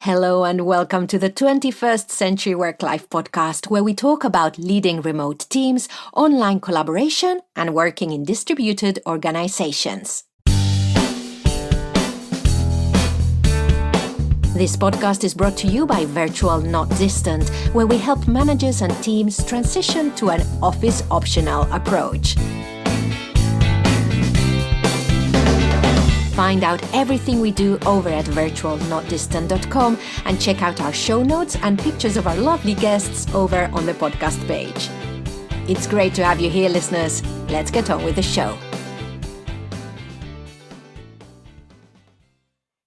Hello and welcome to the 21st Century Work-Life podcast, where we talk about leading remote teams, online collaboration, and working in distributed organizations. This podcast is brought to you by Virtual Not Distant, where we help managers and teams transition to an office-optional approach. Find out everything we do over at virtualnotdistant.com and check out our show notes and pictures of our lovely guests over on the podcast page. It's great to have you here, listeners. Let's get on with the show.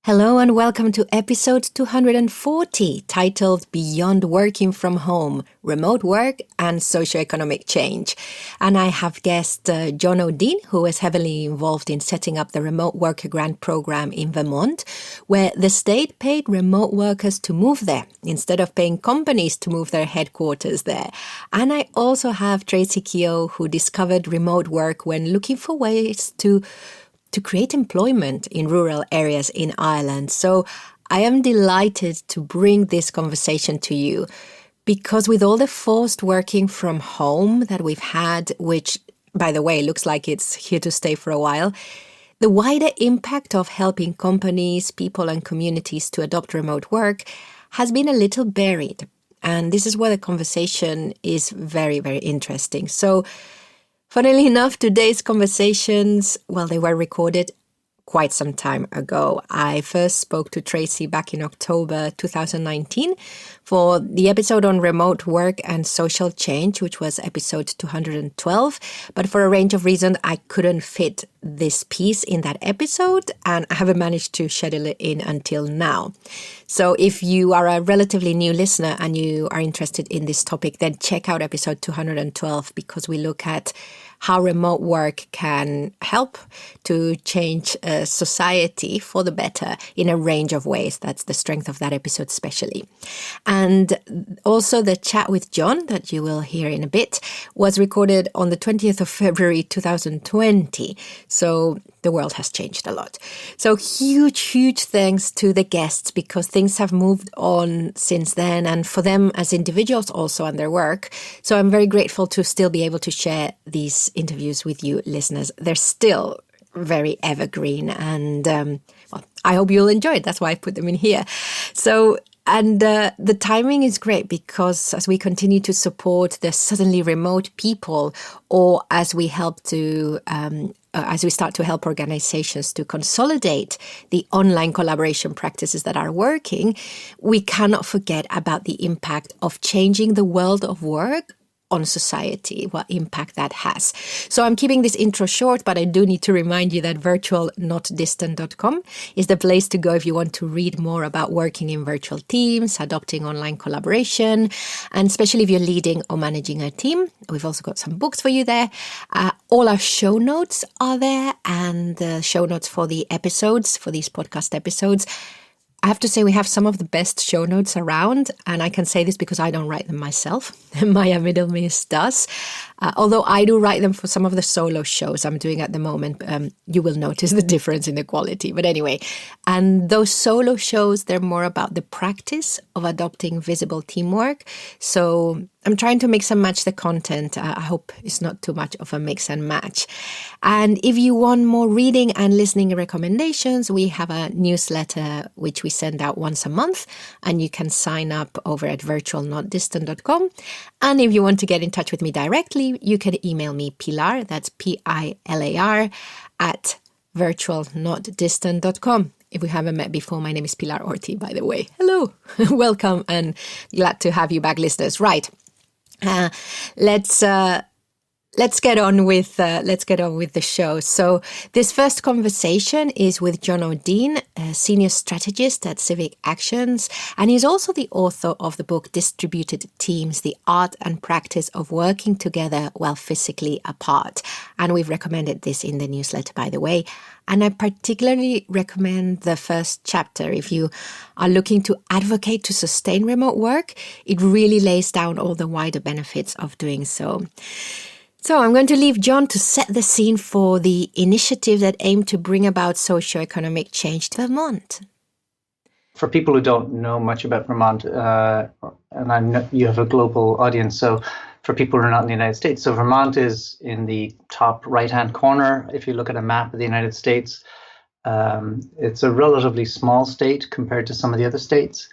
Hello and welcome to episode 240, titled Beyond Working from Home, Remote Work and Socioeconomic Change. And I have guest John O'Dean, who is heavily involved in setting up the Remote Worker Grant Program in Vermont, where the state paid remote workers to move there instead of paying companies to move their headquarters there. And I also have Tracy Keogh, who discovered remote work when looking for ways to create employment in rural areas in Ireland. So I am delighted to bring this conversation to you because with all the forced working from home that we've had, which, by the way, looks like it's here to stay for a while, the wider impact of helping companies, people and communities to adopt remote work has been a little buried. And this is where the conversation is very, very interesting. So funnily enough, today's conversations, they were recorded quite some time ago. I first spoke to Tracy back in October 2019 for the episode on remote work and social change, which was episode 212. But for a range of reasons, I couldn't fit this piece in that episode, and I haven't managed to schedule it in until now. So if you are a relatively new listener and you are interested in this topic, then check out episode 212 because we look at how remote work can help to change society for the better in a range of ways. That's the strength of that episode especially. And also the chat with John that you will hear in a bit was recorded on the 20th of February 2020. So the world has changed a lot. So huge thanks to the guests because things have moved on since then and for them as individuals also and their work. So I'm very grateful to still be able to share these interviews with you listeners. They're still very evergreen and I hope you'll enjoy it. That's why I put them in here. So the timing is great because as we continue to support the suddenly remote people or as we help to as we start to help organizations to consolidate the online collaboration practices that are working, we cannot forget about the impact of changing the world of work on society, what impact that has. So I'm keeping this intro short, but I do need to remind you that virtualnotdistant.com is the place to go if you want to read more about working in virtual teams, adopting online collaboration, and especially if you're leading or managing a team. We've also got some books for you there. All our show notes are there and the show notes for the episodes, for these podcast episodes. I have to say we have some of the best show notes around, and I can say this because I don't write them myself. Maya Middlemiss does. Although I do write them for some of the solo shows I'm doing at the moment. You will notice the difference in the quality. But anyway, and those solo shows, they're more about the practice of adopting visible teamwork. So I'm trying to mix and match the content. I hope it's not too much of a mix and match. And if you want more reading and listening recommendations, we have a newsletter which we send out once a month, and you can sign up over at virtualnotdistant.com. And if you want to get in touch with me directly, you can email me Pilar, that's Pilar, at virtualnotdistant.com. If we haven't met before, my name is Pilar Orti, by the way. Hello, welcome, and glad to have you back, listeners. Right, let's get on with the show. So this first conversation is with John O'Dean, a senior strategist at Civic Actions, and he's also the author of the book Distributed Teams: The Art and Practice of Working Together While Physically Apart. And we've recommended this in the newsletter, by the way. And I particularly recommend the first chapter. If you are looking to advocate to sustain remote work, it really lays down all the wider benefits of doing so. So I'm going to leave John to set the scene for the initiative that aimed to bring about socioeconomic change to Vermont. For people who don't know much about Vermont, and I know you have a global audience, so for people who are not in the United States, so Vermont is in the top right-hand corner. If you look at a map of the United States, it's a relatively small state compared to some of the other states.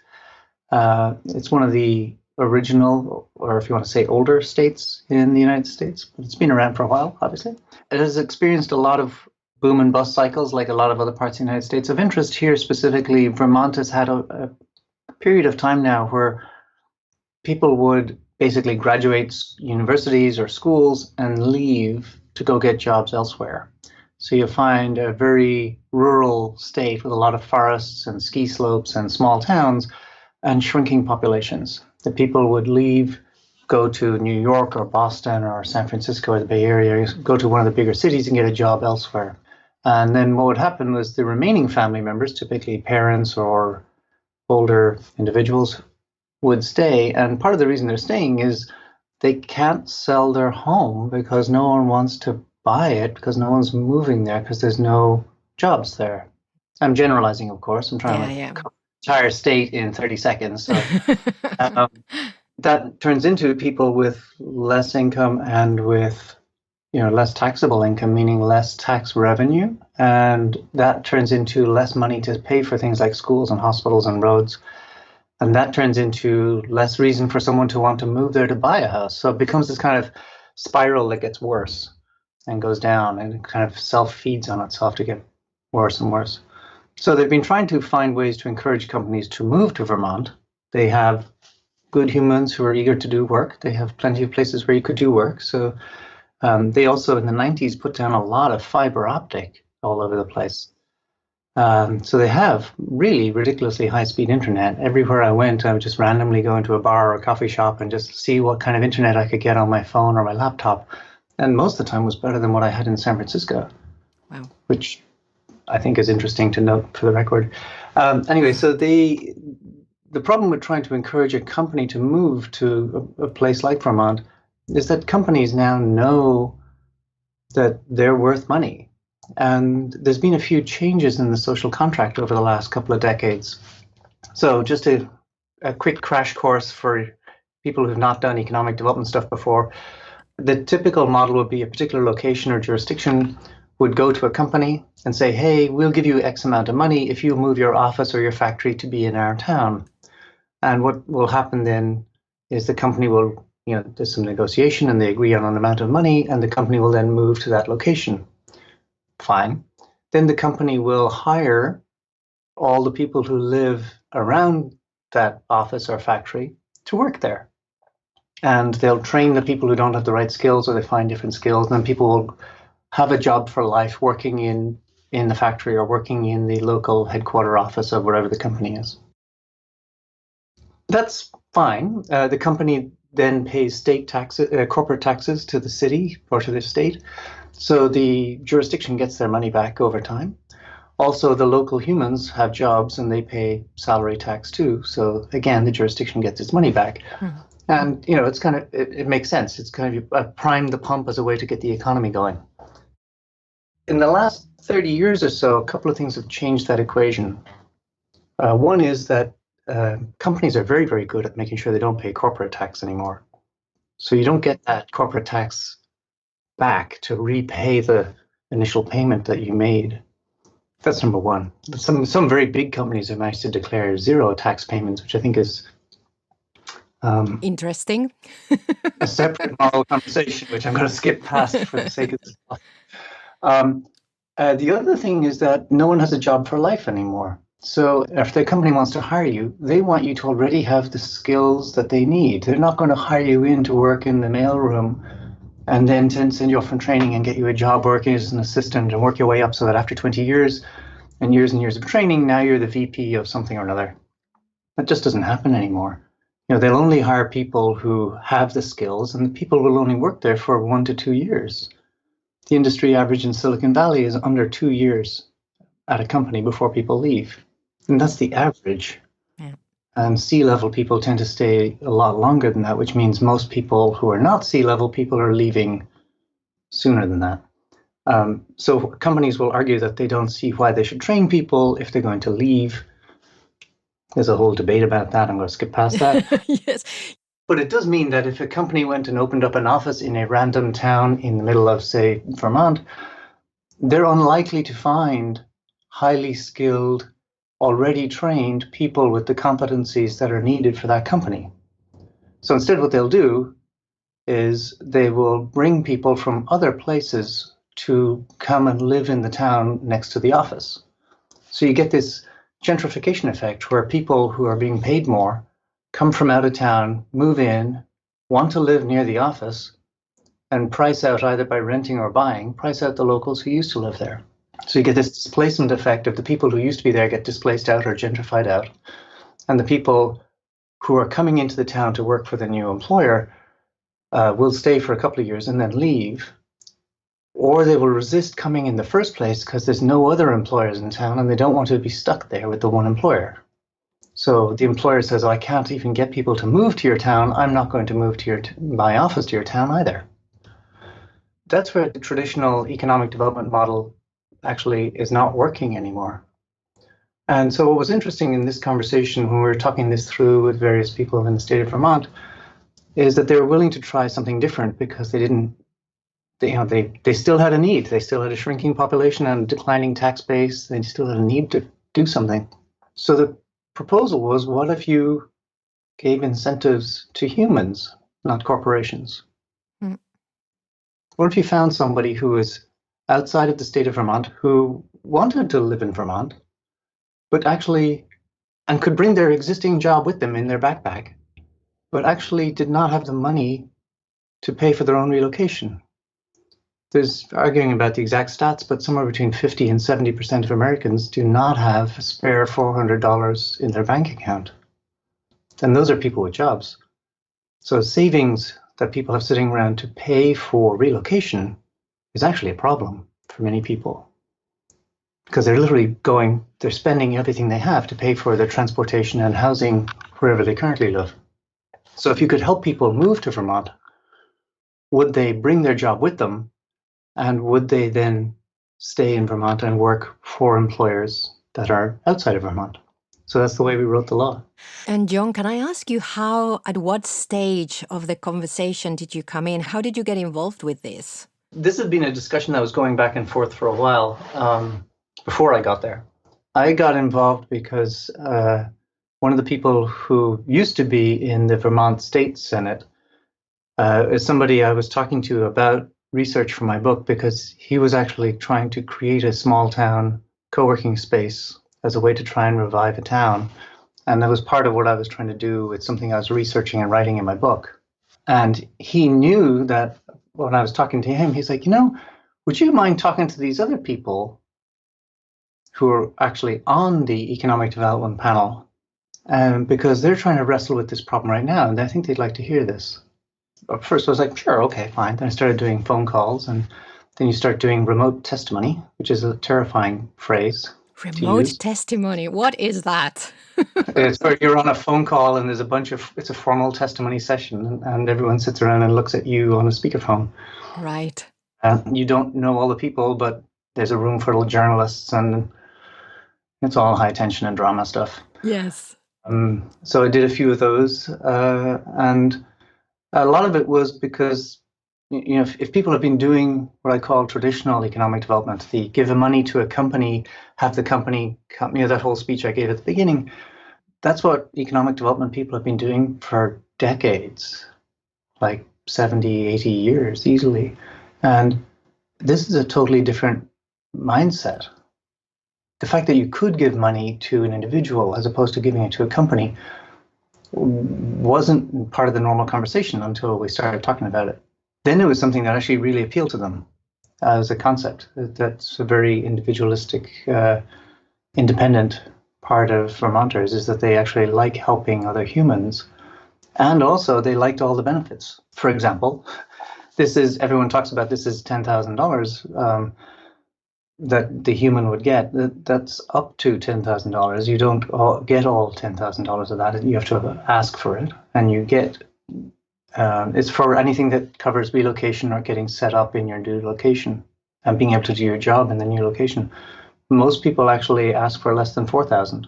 It's one of the original, or if you want to say older states in the United States, but it's been around for a while, obviously. It has experienced a lot of boom and bust cycles like a lot of other parts of the United States. Of interest here specifically, Vermont has had a period of time now where people would basically graduate universities or schools and leave to go get jobs elsewhere. So you find a very rural state with a lot of forests and ski slopes and small towns and shrinking populations. The people would leave, go to New York or Boston or San Francisco or the Bay Area, go to one of the bigger cities and get a job elsewhere. And then what would happen was the remaining family members, typically parents or older individuals, would stay. And part of the reason they're staying is they can't sell their home because no one wants to buy it, because no one's moving there, because there's no jobs there. I'm generalizing, of course. I'm trying to cover the entire state in 30 seconds. So that turns into people with less income and with less taxable income, meaning less tax revenue. And that turns into less money to pay for things like schools and hospitals and roads. And that turns into less reason for someone to want to move there to buy a house. So it becomes this kind of spiral that gets worse and goes down and kind of self-feeds on itself to get worse and worse. So they've been trying to find ways to encourage companies to move to Vermont. They have good humans who are eager to do work. They have plenty of places where you could do work. So they also, in the 90s, put down a lot of fiber optic all over the place. So they have really ridiculously high-speed internet. Everywhere I went, I would just randomly go into a bar or a coffee shop and just see what kind of internet I could get on my phone or my laptop. And most of the time was better than what I had in San Francisco. Wow. Which I think is interesting to note for the record. Anyway, so the problem with trying to encourage a company to move to a place like Vermont is that companies now know that they're worth money. And there's been a few changes in the social contract over the last couple of decades. So just a quick crash course for people who've not done economic development stuff before. The typical model would be a particular location or jurisdiction would go to a company and say, hey, we'll give you X amount of money if you move your office or your factory to be in our town. And what will happen then is the company will, there's some negotiation and they agree on an amount of money, and the company will then move to that location. Fine. Then the company will hire all the people who live around that office or factory to work there. And they'll train the people who don't have the right skills, or they find different skills, and then people will have a job for life working in the factory or working in the local headquarter office of wherever the company is. That's fine. The company then pays state taxes, corporate taxes to the city or to the state. So the jurisdiction gets their money back over time. Also, the local humans have jobs and they pay salary tax too. So again, the jurisdiction gets its money back. Mm-hmm. And, it's kind of, it makes sense. It's kind of prime the pump as a way to get the economy going. In the last 30 years or so, a couple of things have changed that equation. One is that companies are very, very good at making sure they don't pay corporate tax anymore. So you don't get that corporate tax back to repay the initial payment that you made. That's number one. Some very big companies have managed to declare zero tax payments, which I think is interesting. A separate moral conversation, which I'm going to skip past for the sake of this. The other thing is that no one has a job for life anymore. So if the company wants to hire you, they want you to already have the skills that they need. They're not going to hire you in to work in the mailroom and then send you off from training and get you a job working as an assistant and work your way up so that after 20 years and years of training, now you're the VP of something or another. That just doesn't happen anymore. They'll only hire people who have the skills, and the people will only work there for 1 to 2 years. The industry average in Silicon Valley is under 2 years at a company before people leave. And that's the average. Yeah. And C-level people tend to stay a lot longer than that, which means most people who are not C-level people are leaving sooner than that. So companies will argue that they don't see why they should train people if they're going to leave There's a whole debate about that. I'm going to skip past that. Yes. But it does mean that if a company went and opened up an office in a random town in the middle of, say, Vermont, they're unlikely to find highly skilled, already trained people with the competencies that are needed for that company. So instead, what they'll do is they will bring people from other places to come and live in the town next to the office. So you get this gentrification effect where people who are being paid more come from out of town, move in, want to live near the office, and price out, either by renting or buying, price out the locals who used to live there. So you get this displacement effect of the people who used to be there get displaced out or gentrified out. And the people who are coming into the town to work for the new employer will stay for a couple of years and then leave. Or they will resist coming in the first place because there's no other employers in town and they don't want to be stuck there with the one employer. So the employer says, oh, I can't even get people to move to your town. I'm not going to move to my office to your town either. That's where the traditional economic development model actually is not working anymore. And so what was interesting in this conversation when we were talking this through with various people in the state of Vermont is that they were willing to try something different because they still had a need. They still had a shrinking population and a declining tax base. They still had a need to do something. So the proposal was, what if you gave incentives to humans, not corporations? Mm. What if you found somebody who was outside of the state of Vermont who wanted to live in Vermont, but actually, and could bring their existing job with them in their backpack, but actually did not have the money to pay for their own relocation? There's arguing about the exact stats, but somewhere between 50 and 70% of Americans do not have a spare $400 in their bank account. And those are people with jobs. So savings that people have sitting around to pay for relocation is actually a problem for many people, because they're literally they're spending everything they have to pay for their transportation and housing wherever they currently live. So if you could help people move to Vermont, would they bring their job with them? And would they then stay in Vermont and work for employers that are outside of Vermont? So that's the way we wrote the law. And John, can I ask you at what stage of the conversation did you come in? How did you get involved with this? This had been a discussion that was going back and forth for a while before I got there. I got involved because one of the people who used to be in the Vermont State Senate is somebody I was talking to about research for my book, because he was actually trying to create a small town co-working space as a way to try and revive a town. And that was part of what I was trying to do with something I was researching and writing in my book. And he knew that when I was talking to him, he's like, would you mind talking to these other people who are actually on the economic development panel? Because they're trying to wrestle with this problem right now, and I think they'd like to hear this. At first I was like, sure, okay, fine. Then I started doing phone calls, and then you start doing remote testimony, which is a terrifying phrase. Remote testimony, what is that? It's where you're on a phone call and there's it's a formal testimony session, and everyone sits around and looks at you on a speakerphone. Right. You don't know all the people, but there's a room full of journalists, and it's all high tension and drama stuff. Yes. So I did a few of those, and a lot of it was because, if people have been doing what I call traditional economic development, the give the money to a company, have the company, that whole speech I gave at the beginning, that's what economic development people have been doing for decades, like 70, 80 years easily. And this is a totally different mindset. The fact that you could give money to an individual as opposed to giving it to a company wasn't part of the normal conversation until we started talking about it. Then it was something that actually really appealed to them as a concept. That's a very individualistic, independent part of Vermonters, is that they actually like helping other humans. And also they liked all the benefits. For example, everyone talks about this is $10,000 that the human would get. That's up to $10,000. You don't get all $10,000 of that. You have to ask for it, and you get it's for anything that covers relocation or getting set up in your new location and being able to do your job in the new location. Most people actually ask for less than $4,000.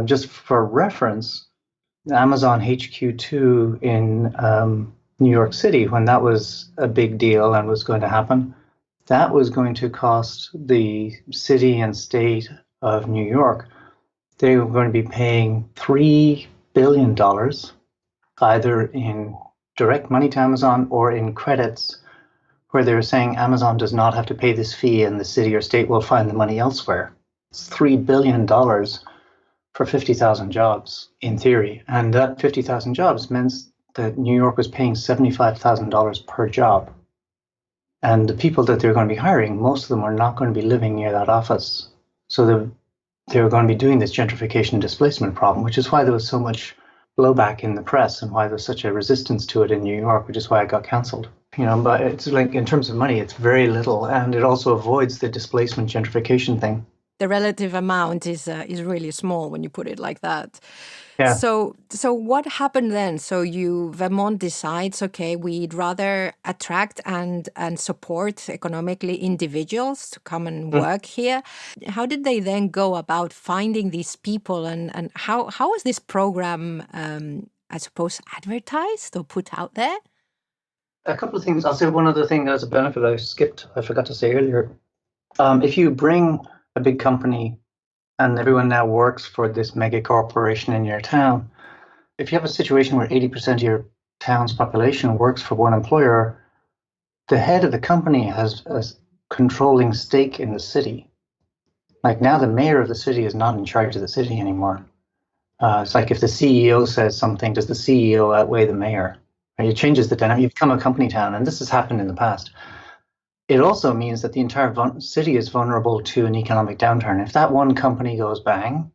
Just for reference, Amazon HQ2 in New York City, when that was a big deal and was going to happen, that was going to cost the city and state of New York, they were going to be paying $3 billion, either in direct money to Amazon or in credits, where they were saying Amazon does not have to pay this fee and the city or state will find the money elsewhere. It's $3 billion for 50,000 jobs in theory. And that 50,000 jobs meant that New York was paying $75,000 per job. And the people that they're going to be hiring, most of them are not going to be living near that office. So they're going to be doing this gentrification and displacement problem, which is why there was so much blowback in the press and why there was such a resistance to it in New York, which is why it got cancelled. But it's like, in terms of money, it's very little, and it also avoids the displacement gentrification thing. The relative amount is really small when you put it like that. Yeah. So what happened then? So Vermont decides, okay, we'd rather attract and support economically individuals to come and work here. How did they then go about finding these people, and how was this program, I suppose, advertised or put out there? A couple of things. I'll say one other thing as a benefit I forgot to say earlier. If you bring a big company and everyone now works for this mega corporation in your town, if you have a situation where 80% of your town's population works for one employer, the head of the company has a controlling stake in the city. Like, now the mayor of the city is not in charge of the city anymore. It's like, if the CEO says something, does the CEO outweigh the mayor? It changes the dynamic. You become a company town, and this has happened in the past. It also means that the entire city is vulnerable to an economic downturn. If that one company goes bang,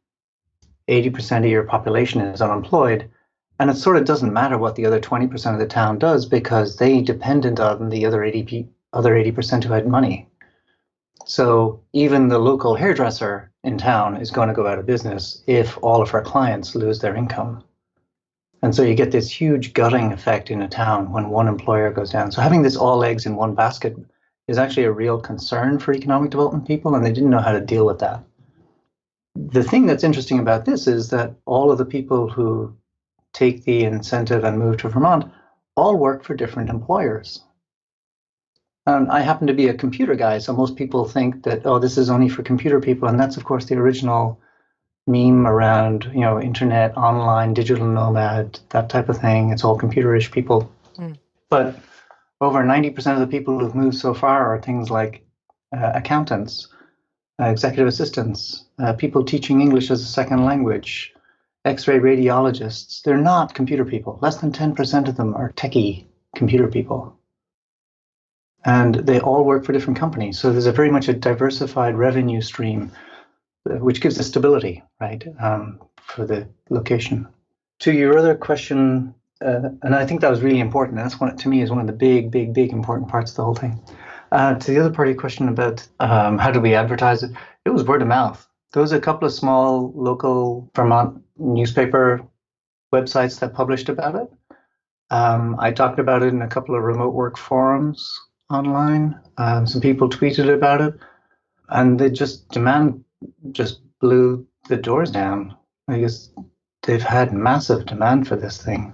80% of your population is unemployed, and it sort of doesn't matter what the other 20% of the town does, because they dependent on the other 80% who had money. So even the local hairdresser in town is going to go out of business if all of her clients lose their income. And so you get this huge gutting effect in a town when one employer goes down. So having this all eggs in one basket is actually a real concern for economic development people, and they didn't know how to deal with that. The thing that's interesting about this is that all of the people who take the incentive and move to Vermont all work for different employers. And I happen to be a computer guy, so most people think that, oh, this is only for computer people, and that's, of course, the original meme around, internet, online, digital nomad, that type of thing. It's all computerish people. But over 90% of the people who've moved so far are things like accountants, executive assistants, people teaching English as a second language, X-ray radiologists. They're not computer people. Less than 10% of them are techie computer people. And they all work for different companies. So there's very much a diversified revenue stream, which gives us stability, right, for the location. To your other question, and I think that was really important. That's to me, is one of the big important parts of the whole thing. To the other part of your question about how do we advertise it, it was word of mouth. There was a couple of small local Vermont newspaper websites that published about it. I talked about it in a couple of remote work forums online. Some people tweeted about it, and demand just blew the doors down. I guess they've had massive demand for this thing.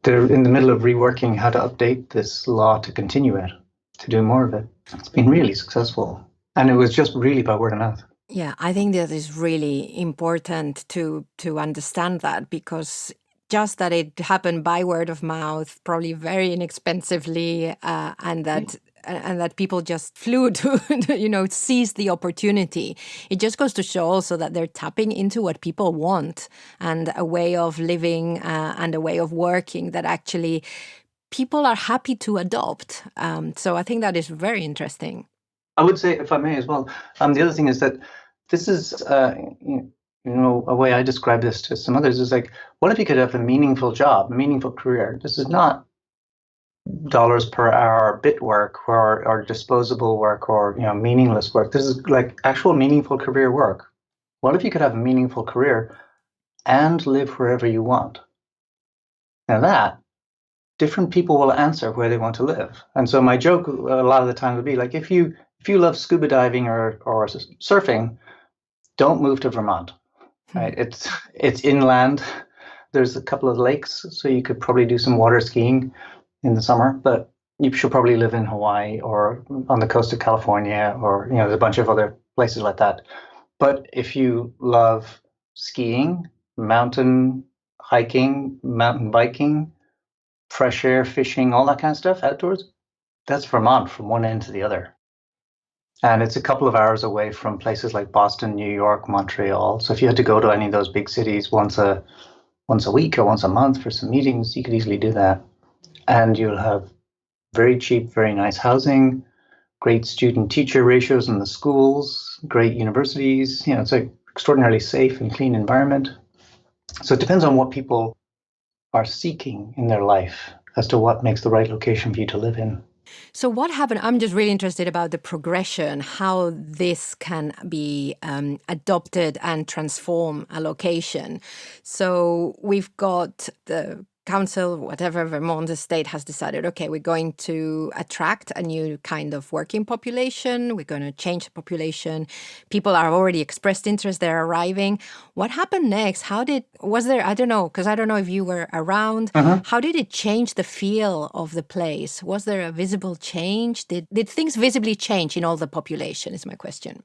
They're in the middle of reworking how to update this law to continue it, to do more of it. It's been really successful. And it was just really by word of mouth. Yeah, I think that is really important to understand that, because just that it happened by word of mouth, probably very inexpensively, and that people just flew to, seize the opportunity. It just goes to show also that they're tapping into what people want, and a way of living and a way of working that actually people are happy to adopt. So I think that is very interesting. I would say, if I may as well, the other thing is that this is, a way I describe this to some others is like, what if you could have a meaningful job, a meaningful career? This is not dollars per hour bit work or disposable work or meaningless work. This is like actual meaningful career work. What if you could have a meaningful career and live wherever you want? Now that different people will answer where they want to live. And so my joke a lot of the time would be like, if you love scuba diving or surfing, don't move to Vermont. right? It's inland. There's a couple of lakes, so you could probably do some water skiing in the summer, but you should probably live in Hawaii or on the coast of California, or there's a bunch of other places like that. But if you love skiing, mountain hiking, mountain biking, fresh air, fishing, all that kind of stuff outdoors, that's Vermont from one end to the other. And it's a couple of hours away from places like Boston, New York, Montreal. So if you had to go to any of those big cities once a week or once a month for some meetings, you could easily do that. And you'll have very cheap, very nice housing, great student-teacher ratios in the schools, great universities. It's an extraordinarily safe and clean environment. So it depends on what people are seeking in their life as to what makes the right location for you to live in. So what happened? I'm just really interested about the progression, how this can be adopted and transform a location. So we've got the council, whatever, Vermont state has decided, okay, we're going to attract a new kind of working population. We're going to change the population. People are already expressed interest. They're arriving. What happened next? Was there, I don't know, because I don't know if you were around. How did it change the feel of the place? Was there a visible change? Did things visibly change in all the population is my question.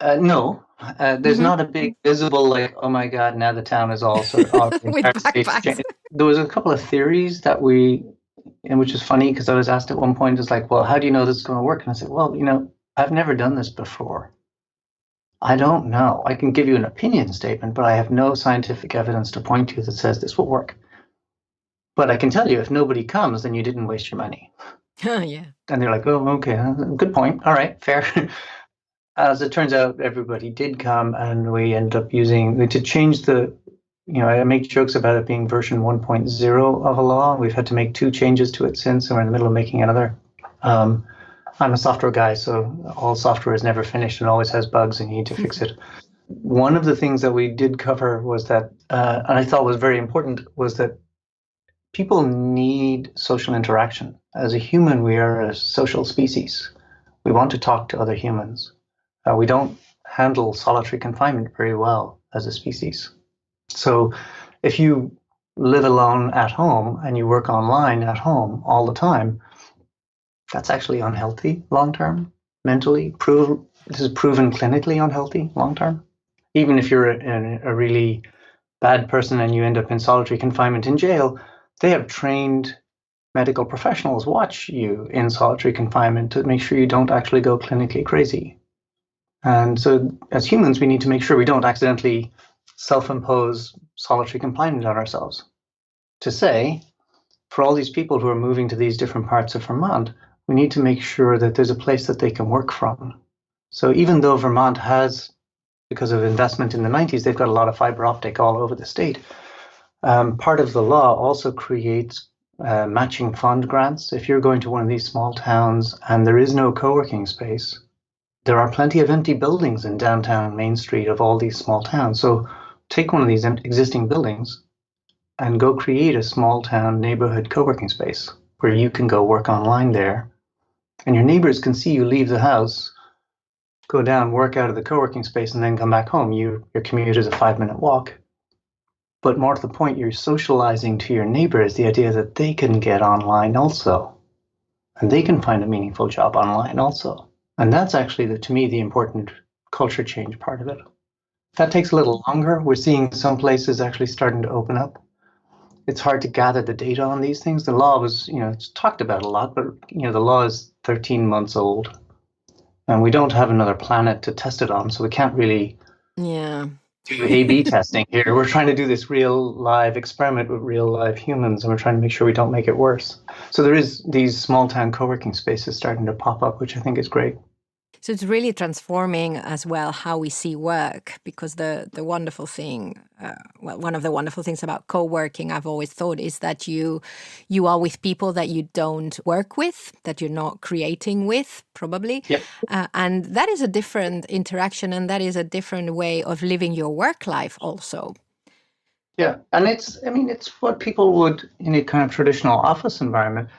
No, there's not a big visible, like, oh my God, now the town is all sort of with backpacks. There was a couple of theories which is funny because I was asked at one point, it's like, well, how do you know this is going to work? And I said, well, I've never done this before. I don't know. I can give you an opinion statement, but I have no scientific evidence to point to that says this will work. But I can tell you, if nobody comes, then you didn't waste your money. Yeah. And they're like, oh, okay, good point. All right, fair. As it turns out, everybody did come, and we ended up to change I make jokes about it being version 1.0 of a law. We've had to make 2 changes to it since, and we're in the middle of making another. I'm a software guy, so all software is never finished and always has bugs, and you need to fix it. One of the things that we did cover was that, and I thought was very important, was that people need social interaction. As a human, we are a social species. We want to talk to other humans. We don't handle solitary confinement very well as a species. So if you live alone at home and you work online at home all the time, that's actually unhealthy long-term, mentally. This is proven clinically unhealthy long-term. Even if you're a really bad person and you end up in solitary confinement in jail, they have trained medical professionals watch you in solitary confinement to make sure you don't actually go clinically crazy. And so as humans, we need to make sure we don't accidentally self-impose solitary confinement on ourselves. To say, for all these people who are moving to these different parts of Vermont, we need to make sure that there's a place that they can work from. So even though Vermont has, because of investment in the 90s, they've got a lot of fiber optic all over the state, part of the law also creates matching fund grants. If you're going to one of these small towns and there is no co-working space, there are plenty of empty buildings in downtown Main Street of all these small towns. So take one of these existing buildings and go create a small town neighborhood co-working space where you can go work online there. And your neighbors can see you leave the house, go down, work out of the co-working space, and then come back home. Your commute is a 5-minute walk. But more to the point, you're socializing to your neighbors the idea that they can get online also. And they can find a meaningful job online also. And that's actually, to me, the important culture change part of it. That takes a little longer. We're seeing some places actually starting to open up. It's hard to gather the data on these things. The law was, it's talked about a lot, but, the law is 13 months old. And we don't have another planet to test it on, so we can't really do A/B testing here. We're trying to do this real live experiment with real live humans, and we're trying to make sure we don't make it worse. So there is these small town co-working spaces starting to pop up, which I think is great. So it's really transforming as well how we see work, because the wonderful thing, one of the wonderful things about co-working, I've always thought, is that you are with people that you don't work with, that you're not creating with, probably. Yep. And that is a different interaction, and that is a different way of living your work life also. Yeah, and it's what people would, in a kind of traditional office environment,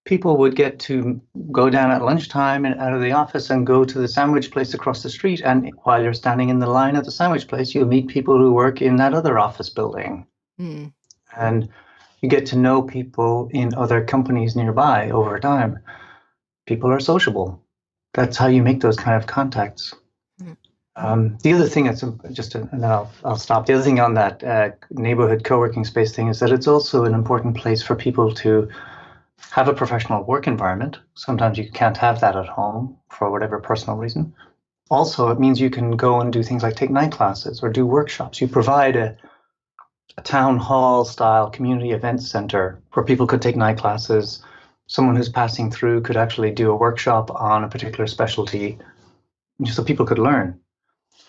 people would get to go down at lunchtime and out of the office and go to the sandwich place across the street. And while you're standing in the line at the sandwich place, you'll meet people who work in that other office building. Mm. And you get to know people in other companies nearby over time. People are sociable. That's how you make those kind of contacts. The other thing that's and then I'll stop. The other thing on that neighborhood co-working space thing is that it's also an important place for people to have a professional work environment. Sometimes you can't have that at home for whatever personal reason. Also, it means you can go and do things like take night classes or do workshops. You provide a town hall style community event center where people could take night classes. Someone who's passing through could actually do a workshop on a particular specialty so people could learn.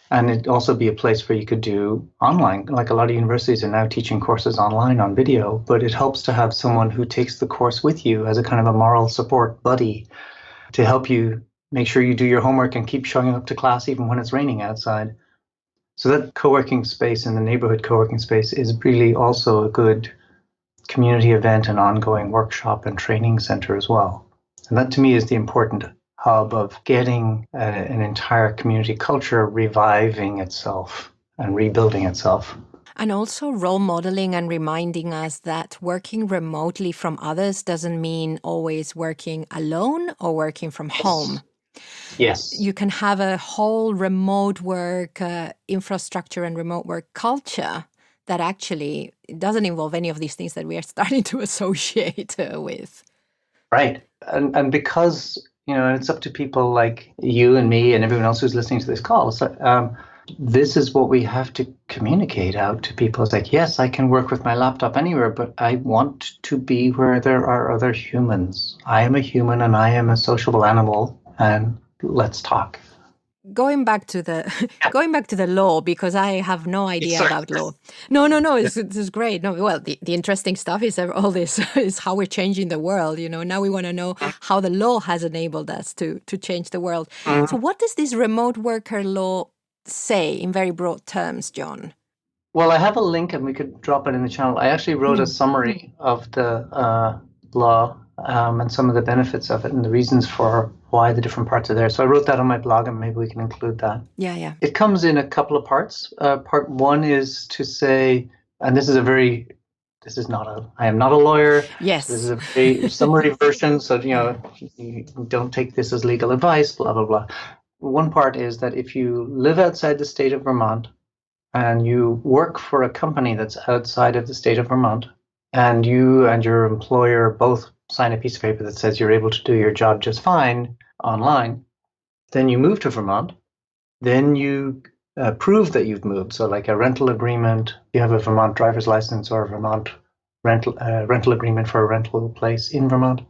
And it'd also be a place where you could do online. Like a lot of universities are now teaching courses online on video, but it helps to have someone who takes the course with you as a kind of a moral support buddy to help you make sure you do your homework and keep showing up to class even when it's raining outside. So that co-working space in the neighborhood co-working space is really also a good community event and ongoing workshop and training center as well. And that to me is the important hub of getting an entire community culture reviving itself and rebuilding itself. And also role modeling and reminding us that working remotely from others doesn't mean always working alone or working from home. Yes. You can have a whole remote work infrastructure and remote work culture that actually doesn't involve any of these things that we are starting to associate with. Right. And because, it's up to people like you and me and everyone else who's listening to this call. So, this is what we have to communicate out to people. It's like, yes, I can work with my laptop anywhere, but I want to be where there are other humans. I am a human and I am a sociable animal, and let's talk. Going back to the law, because I have no idea about law. No, this is great. No, well, the interesting stuff is all this is how we're changing the world. Now we want to know how the law has enabled us to change the world. So what does this remote worker law say in very broad terms, John? Well, I have a link and we could drop it in the channel. I actually wrote a summary of the law and some of the benefits of it and the reasons for why the different parts are there. So I wrote that on my blog and maybe we can include that. Yeah. It comes in a couple of parts. Part one is to say, and I am not a lawyer. Yes. This is a very summary version. So, you don't take this as legal advice, blah, blah, blah. One part is that if you live outside the state of Vermont and you work for a company that's outside of the state of Vermont, and you and your employer both sign a piece of paper that says you're able to do your job just fine online, then you move to Vermont, then you prove that you've moved. So like a rental agreement, you have a Vermont driver's license or a Vermont rental agreement for a rental place in Vermont,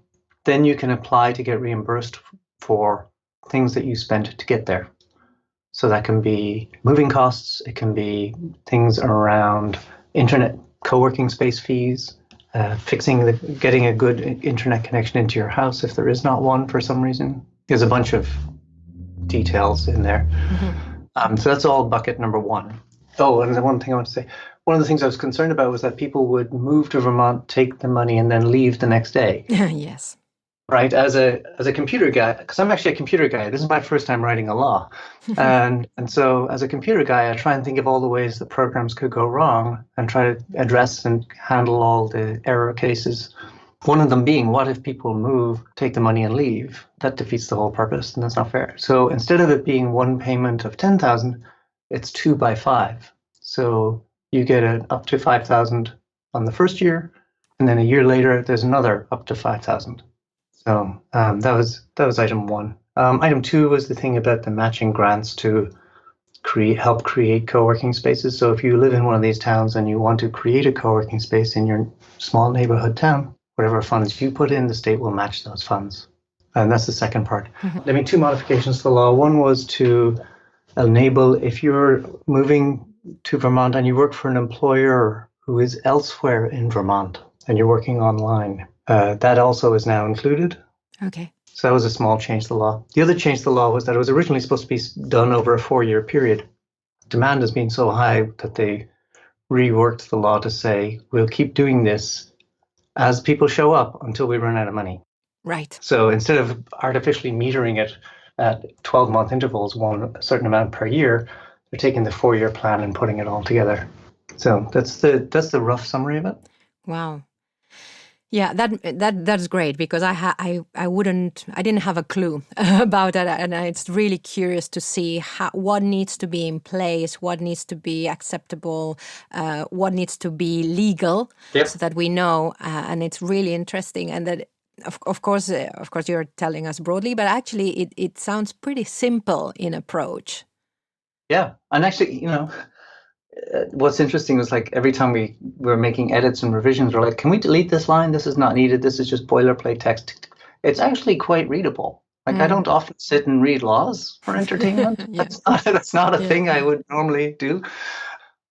then you can apply to get reimbursed for things that you spent to get there. So that can be moving costs, it can be things around internet co-working space fees, getting a good internet connection into your house if there is not one for some reason. There's a bunch of details in there. So that's all bucket number one. Oh, and the one thing I want to say, one of the things I was concerned about was that people would move to Vermont, take the money, and then leave the next day. Yes. Right, as a computer guy, because I'm actually a computer guy. This is my first time writing a law, and so as a computer guy, I try and think of all the ways that programs could go wrong and try to address and handle all the error cases. One of them being, what if people move, take the money, and leave? That defeats the whole purpose, and that's not fair. So instead of it being one payment of $10,000, it's 2 by 5. So you get up to $5,000 on the first year, and then a year later, there's another up to $5,000. So that was item one. Item two was the thing about the matching grants to help create co-working spaces. So if you live in one of these towns and you want to create a co-working space in your small neighborhood town, whatever funds you put in, the state will match those funds. And that's the second part. I mean, two modifications to the law. One was to enable, if you're moving to Vermont and you work for an employer who is elsewhere in Vermont and you're working online, that also is now included. Okay. So that was a small change to the law. The other change to the law was that it was originally supposed to be done over a 4-year period. Demand has been so high that they reworked the law to say, we'll keep doing this as people show up until we run out of money. Right. So instead of artificially metering it at 12-month intervals, a certain amount per year, they're taking the 4-year plan and putting it all together. So that's the rough summary of it. Wow. Yeah, that's great, because I didn't have a clue about that, and it's really curious to see what needs to be in place, what needs to be acceptable, what needs to be legal, Yep. so that we know, and it's really interesting, and that of course you're telling us broadly, but actually it sounds pretty simple in approach. Yeah, and actually, what's interesting is like every time we were making edits and revisions, we're like, can we delete this line? This is not needed. This is just boilerplate text. It's actually quite readable. Like I don't often sit and read laws for entertainment. Yeah. That's not a Yeah. thing I would normally do.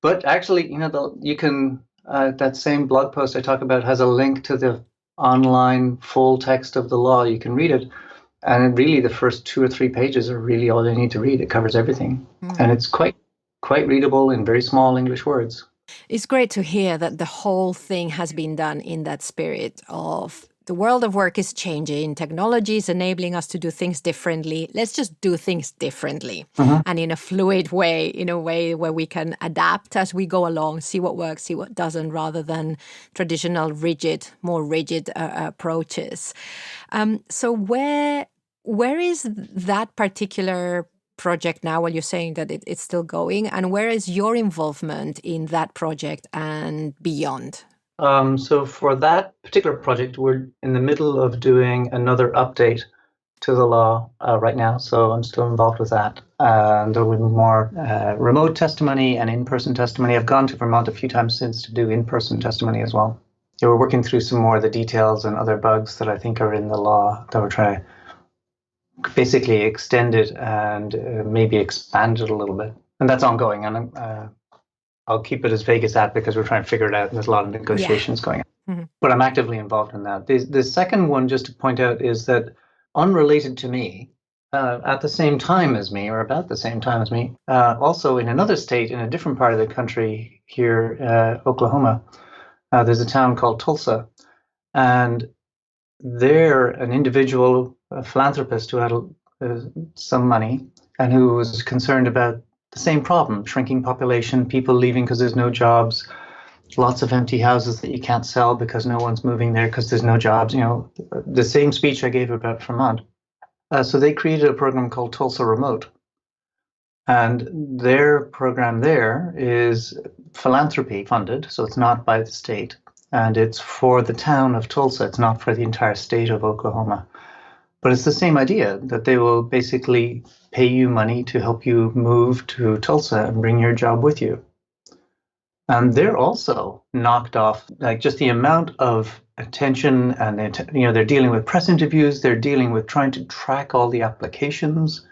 But actually, you can that same blog post I talk about has a link to the online full text of the law. You can read it. And really, the first 2 or 3 pages are really all you need to read. It covers everything. And it's quite readable in very small English words. It's great to hear that the whole thing has been done in that spirit of the world of work is changing, technology is enabling us to do things differently. Let's just do things differently and in a fluid way, in a way where we can adapt as we go along, see what works, see what doesn't, rather than traditional more rigid approaches. So where is that particular project now, while you're saying that it's still going, and where is your involvement in that project and beyond? So for that particular project, we're in the middle of doing another update to the law right now. So I'm still involved with that. And there will be more remote testimony and in-person testimony. I've gone to Vermont a few times since to do in-person testimony as well. Yeah, we're working through some more of the details and other bugs that I think are in the law that we're trying to basically extend it and maybe expand it a little bit. And that's ongoing. And I'll keep it as vague as that because we're trying to figure it out and there's a lot of negotiations going on. But I'm actively involved in that. The second one, just to point out, is that unrelated to me, at the same time as me, or about the same time as me, also in another state, in a different part of the country here, Oklahoma, there's a town called Tulsa. And there, an individual, a philanthropist who had some money and who was concerned about the same problem, shrinking population, people leaving because there's no jobs, lots of empty houses that you can't sell because no one's moving there because there's no jobs, the same speech I gave about Vermont. So they created a program called Tulsa Remote. And their program there is philanthropy funded, so it's not by the state. And it's for the town of Tulsa. It's not for the entire state of Oklahoma. But it's the same idea that they will basically pay you money to help you move to Tulsa and bring your job with you. And they're also knocked off, like just the amount of attention, and they're dealing with press interviews. They're dealing with trying to track all the applications,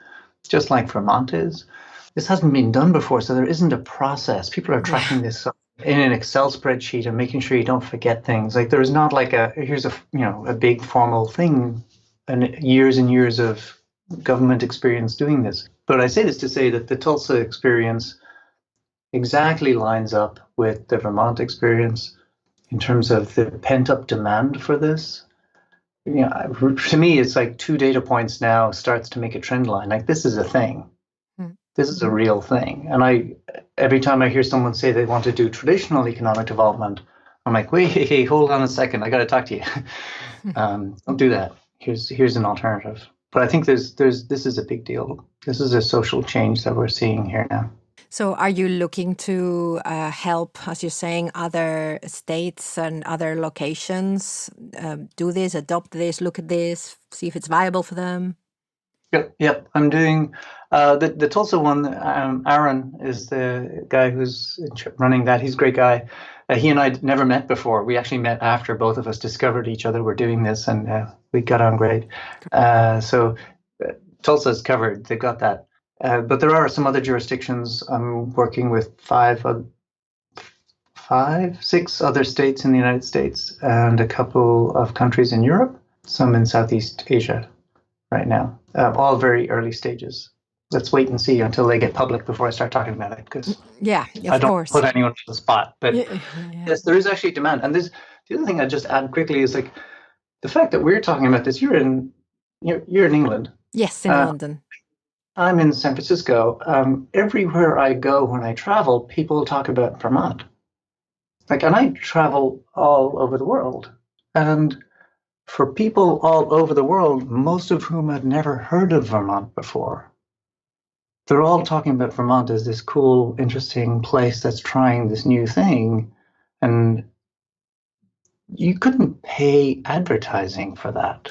just like Vermont is. This hasn't been done before, so there isn't a process. People are tracking this in an Excel spreadsheet and making sure you don't forget things. Like there's not like here's a big formal thing and years of government experience doing this. But I say this to say that the Tulsa experience exactly lines up with the Vermont experience in terms of the pent-up demand for this. To me, it's like 2 data points now starts to make a trend line. Like this is a thing. This is a real thing. And every time I hear someone say they want to do traditional economic development, I'm like, wait, hey, hold on a second. I got to talk to you. Don't do that. Here's an alternative. But I think this is a big deal. This is a social change that we're seeing here now. So are you looking to help, as you're saying, other states and other locations do this, adopt this, look at this, see if it's viable for them? Yep. I'm doing the Tulsa one. Aaron is the guy who's running that. He's a great guy. He and I never met before. We actually met after both of us discovered each other were doing this, and we got on great. So Tulsa's covered. They've got that. But there are some other jurisdictions. I'm working with 6 other states in the United States and a couple of countries in Europe, some in Southeast Asia right now, all very early stages. Let's wait and see until they get public before I start talking about it, because I don't put anyone on the spot. But yes, there is actually demand. And the other thing I just add quickly is like the fact that we're talking about this, you're in England. Yes, in London. I'm in San Francisco. Everywhere I go when I travel, people talk about Vermont. And I travel all over the world. And for people all over the world, most of whom had never heard of Vermont before, they're all talking about Vermont as this cool, interesting place that's trying this new thing. And you couldn't pay advertising for that.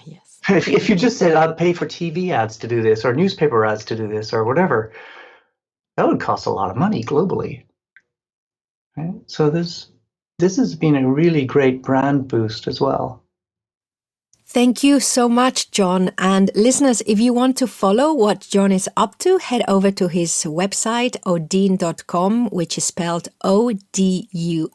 Yes. If you just said, I'd pay for TV ads to do this, or newspaper ads to do this, or whatever, that would cost a lot of money globally. Right? So this has been a really great brand boost as well. Thank you so much, John. And listeners, if you want to follow what John is up to, head over to his website, odin.com, which is spelled ODUINN.com.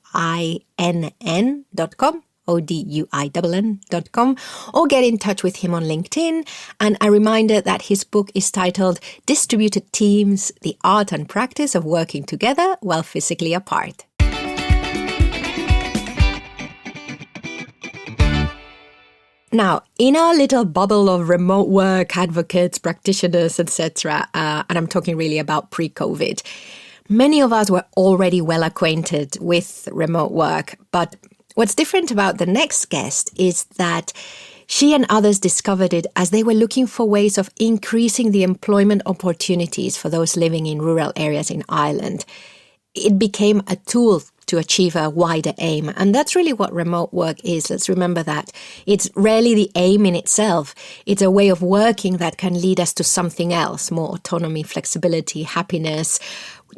ODUINN.com, or get in touch with him on LinkedIn. And a reminder that his book is titled Distributed Teams, The Art and Practice of Working Together While Physically Apart. Now, in our little bubble of remote work advocates, practitioners, etc., and I'm talking really about pre-COVID, many of us were already well acquainted with remote work, but what's different about the next guest is that she and others discovered it as they were looking for ways of increasing the employment opportunities for those living in rural areas in Ireland. It became a tool to achieve a wider aim. And that's really what remote work is. Let's remember that. It's rarely the aim in itself. It's a way of working that can lead us to something else, more autonomy, flexibility, happiness,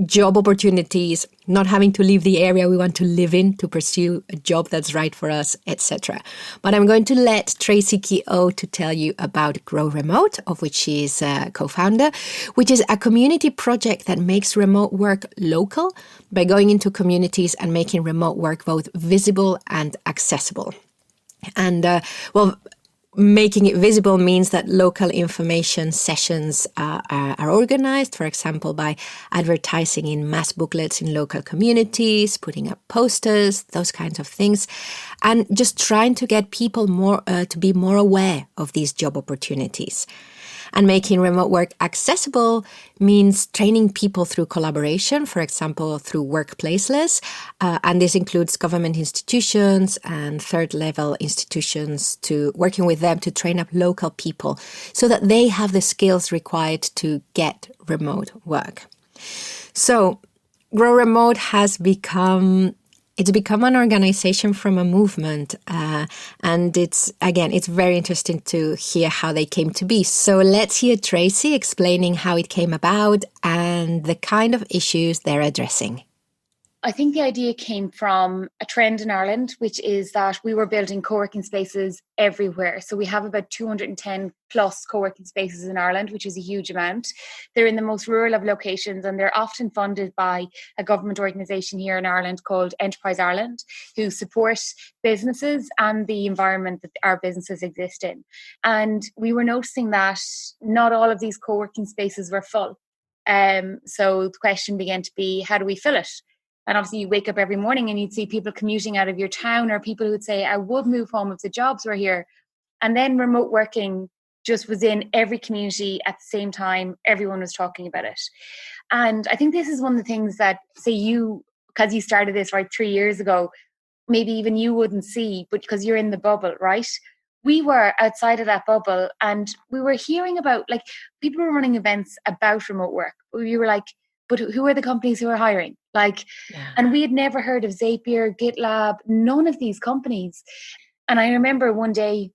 job opportunities, not having to leave the area we want to live in to pursue a job that's right for us, etc. But I'm going to let Tracy Keogh to tell you about GrowRemote, of which she is a co-founder, which is a community project that makes remote work local by going into communities and making remote work both visible and accessible. And, making it visible means that local information sessions are organized, for example, by advertising in mass booklets in local communities, putting up posters, those kinds of things, and just trying to get people more to be more aware of these job opportunities. And making remote work accessible means training people through collaboration, for example, through workplaceless. And this includes government institutions and third-level institutions, to working with them to train up local people so that they have the skills required to get remote work. So GrowRemote has become an organization from a movement, and it's very interesting to hear how they came to be. So let's hear Tracy explaining how it came about and the kind of issues they're addressing. I think the idea came from a trend in Ireland, which is that we were building co-working spaces everywhere. So we have about 210 plus co-working spaces in Ireland, which is a huge amount. They're in the most rural of locations, and they're often funded by a government organisation here in Ireland called Enterprise Ireland, who support businesses and the environment that our businesses exist in. And we were noticing that not all of these co-working spaces were full. So the question began to be, how do we fill it? And obviously you wake up every morning and you'd see people commuting out of your town, or people who would say, I would move home if the jobs were here. And then remote working just was in every community at the same time. Everyone was talking about it. And I think this is one of the things that, say you, because you started this 3 years ago, maybe even you wouldn't see, but because you're in the bubble, right? We were outside of that bubble and we were hearing about, people were running events about remote work. We were like, but who are the companies who are hiring? And we had never heard of Zapier, GitLab, none of these companies. And I remember one day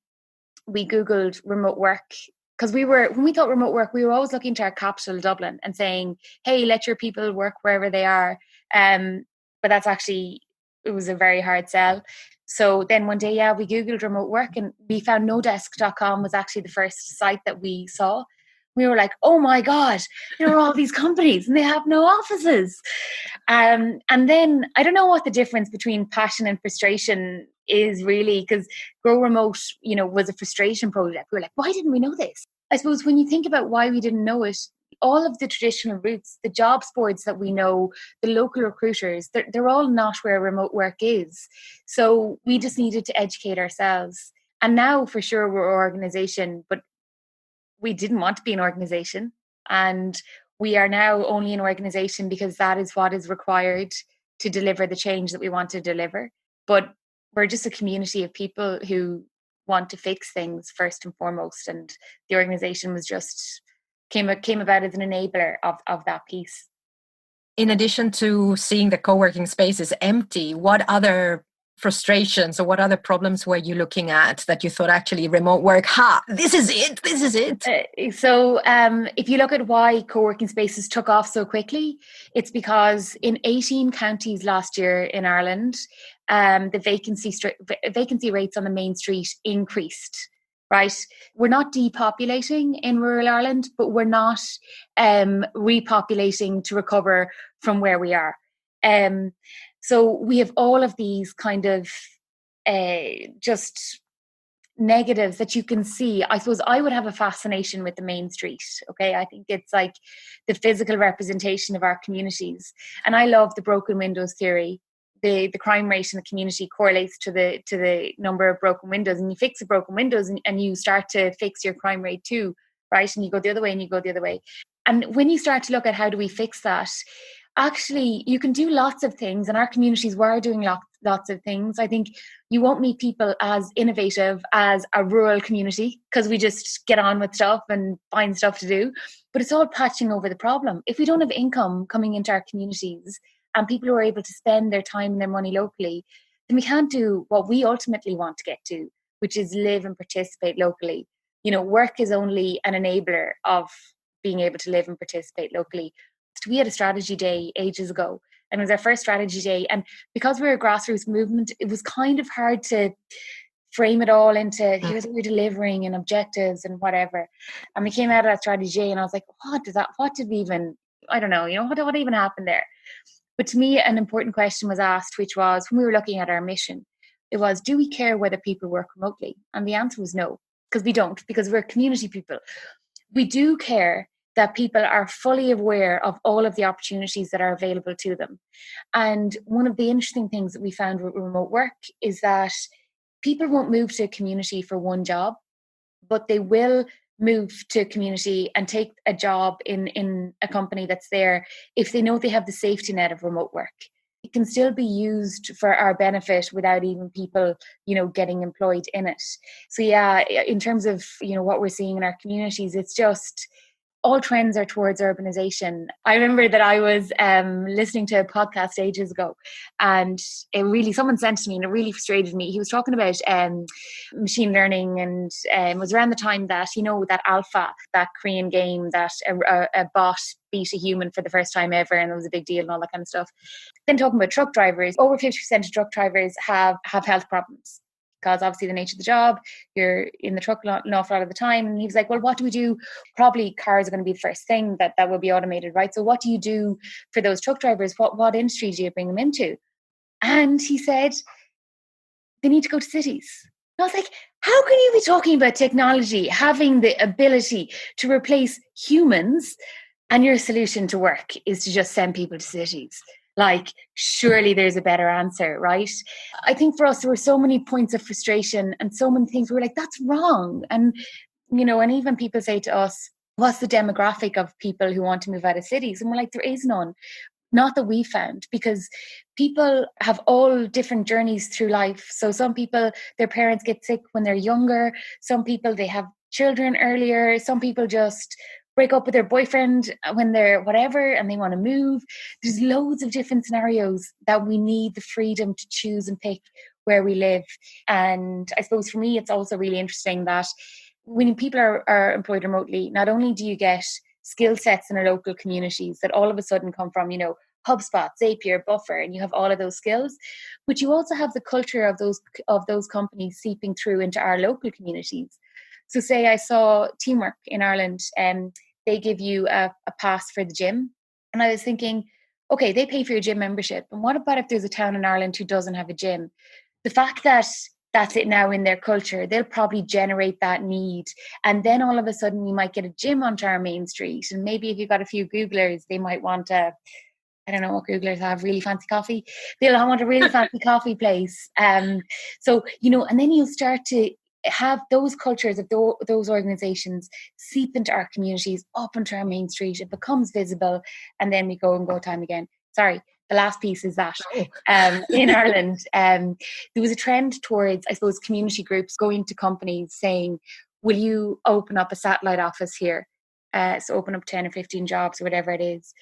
we Googled remote work, because when we thought remote work, we were always looking to our capital, Dublin, and saying, hey, let your people work wherever they are. But that's actually, it was a very hard sell. So then one day, we Googled remote work and we found nodesk.com was actually the first site that we saw. We were like, oh my God, there are all these companies and they have no offices. And then I don't know what the difference between passion and frustration is really, because GrowRemote, was a frustration project. We were like, why didn't we know this? I suppose when you think about why we didn't know it, all of the traditional routes, the jobs boards that we know, the local recruiters, they're all not where remote work is. So we just needed to educate ourselves. And now for sure we're an organization, but we didn't want to be an organization. And we are now only an organization because that is what is required to deliver the change that we want to deliver. But we're just a community of people who want to fix things first and foremost. And the organization was just came about as an enabler of that piece. In addition to seeing the co-working spaces empty, what other frustrations or what other problems were you looking at that you thought actually remote work, this is it? So if you look at why co-working spaces took off so quickly, it's because in 18 counties last year in Ireland, the vacancy rates on the main street increased. Right, we're not depopulating in rural Ireland, but we're not repopulating to recover from where we are. So we have all of these kind of just negatives that you can see. I suppose I would have a fascination with the main street. Okay, I think it's like the physical representation of our communities, and I love the broken windows theory. The crime rate in the community correlates to the number of broken windows, and you fix the broken windows and you start to fix your crime rate too, right? And you go the other way and you go the other way. And when you start to look at how do we fix that, actually you can do lots of things, and our communities were doing lots of things. I think you won't meet people as innovative as a rural community because we just get on with stuff and find stuff to do, but it's all patching over the problem. If we don't have income coming into our communities and people who are able to spend their time and their money locally, then we can't do what we ultimately want to get to, which is live and participate locally. You know, work is only an enabler of being able to live and participate locally. We had a strategy day ages ago, and it was our first strategy day. And because we're a grassroots movement, it was kind of hard to frame it all into here's what we're delivering and objectives and whatever. And we came out of that strategy day and I was like, what did we even, I don't know, what even happened there? But to me, an important question was asked, which was when we were looking at our mission, it was, do we care whether people work remotely? And the answer was no, because we don't, because we're community people. We do care that people are fully aware of all of the opportunities that are available to them. And one of the interesting things that we found with remote work is that people won't move to a community for one job, but they will move to a community and take a job in a company that's there if they know they have the safety net of remote work. It can still be used for our benefit without even people, getting employed in it. So yeah, in terms of, what we're seeing in our communities, it's just all trends are towards urbanization. I remember that I was listening to a podcast ages ago, and someone sent to me and it really frustrated me. He was talking about machine learning, and it was around the time that, that Alpha, that Korean game that a bot beat a human for the first time ever, and it was a big deal and all that kind of stuff. Then talking about truck drivers, over 50% of truck drivers have health problems. Because obviously the nature of the job, you're in the truck an awful lot of the time. And he was like, well, what do we do? Probably cars are going to be the first thing that will be automated, right? So what do you do for those truck drivers? What industry do you bring them into? And he said, they need to go to cities. And I was like, how can you be talking about technology having the ability to replace humans, and your solution to work is to just send people to cities? Like, surely there's a better answer, right? I think for us, there were so many points of frustration and so many things we were like, that's wrong. And, and even people say to us, what's the demographic of people who want to move out of cities? And we're like, there is none. Not that we found, because people have all different journeys through life. So some people, their parents get sick when they're younger. Some people, they have children earlier. Some people just break up with their boyfriend when they're whatever and they want to move. There's loads of different scenarios that we need the freedom to choose and pick where we live. And I suppose for me, it's also really interesting that when people are employed remotely, not only do you get skill sets in our local communities that all of a sudden come from, HubSpot, Zapier, Buffer, and you have all of those skills, but you also have the culture of those companies seeping through into our local communities. So say I saw Teamwork in Ireland, they give you a pass for the gym. And I was thinking, okay, they pay for your gym membership. And what about if there's a town in Ireland who doesn't have a gym? The fact that that's it now in their culture, they'll probably generate that need. And then all of a sudden we might get a gym onto our main street. And maybe if you've got a few Googlers, they might want I don't know what Googlers have, really fancy coffee. They'll want a really fancy coffee place. So, and then you'll start to have those cultures of those organizations seep into our communities, up into our main street. It becomes visible, and then we go time again. Sorry, the last piece is that in Ireland, there was a trend towards, I suppose, community groups going to companies saying, will you open up a satellite office here? So open up 10 or 15 jobs or whatever it is.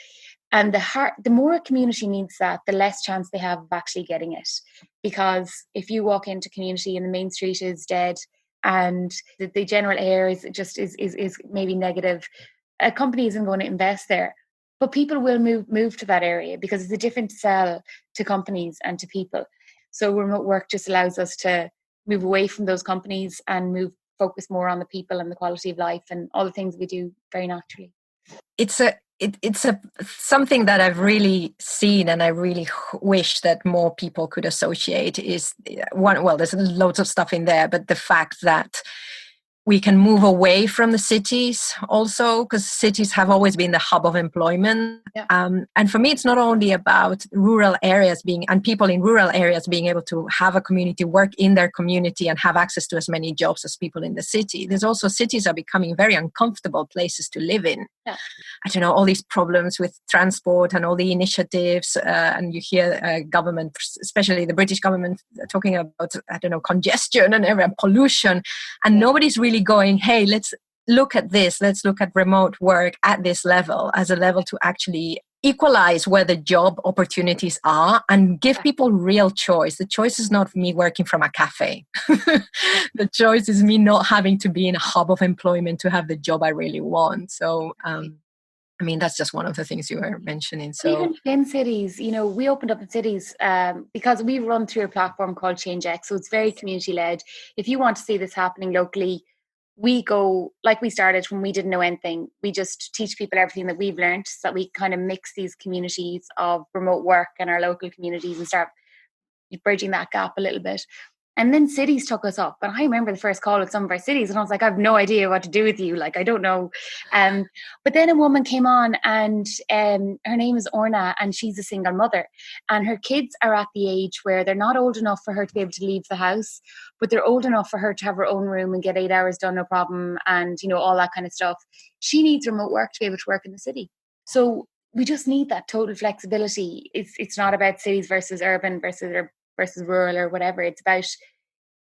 And the more a community needs that, the less chance they have of actually getting it. Because if you walk into community and the main street is dead and the general air is maybe negative, a company isn't going to invest there. But people will move to that area because it's a different sell to companies and to people. So remote work just allows us to move away from those companies and focus more on the people and the quality of life and all the things we do very naturally. It's something that I've really seen, and I really wish that more people could associate is one. Well, there's loads of stuff in there, but the fact that we can move away from the cities also, because cities have always been the hub of employment. Yeah. And for me, it's not only about rural areas and people in rural areas being able to have a community, work in their community and have access to as many jobs as people in the city. There's also cities are becoming very uncomfortable places to live in. Yeah. I don't know, all these problems with transport and all the initiatives, and you hear government, especially the British government, talking about, I don't know, congestion and pollution, and nobody's really going, hey, let's look at this. Let's look at remote work at this level as a level to actually equalize where the job opportunities are and give people real choice. The choice is not me working from a cafe. The choice is me not having to be in a hub of employment to have the job I really want. So, I mean, that's just one of the things you were mentioning. So even in cities, we opened up in cities because we run through a platform called ChangeX. So it's very community led. If you want to see this happening locally, we go, like we started when we didn't know anything. We just teach people everything that we've learned so that we kind of mix these communities of remote work and our local communities and start bridging that gap a little bit. And then cities took us up. And I remember the first call with some of our cities and I was like, I have no idea what to do with you. Like, I don't know. But then a woman came on and her name is Orna and she's a single mother. And her kids are at the age where they're not old enough for her to be able to leave the house, but they're old enough for her to have her own room and get 8 hours done, no problem. And, all that kind of stuff. She needs remote work to be able to work in the city. So we just need that total flexibility. It's not about cities versus urban versus rural or whatever. It's about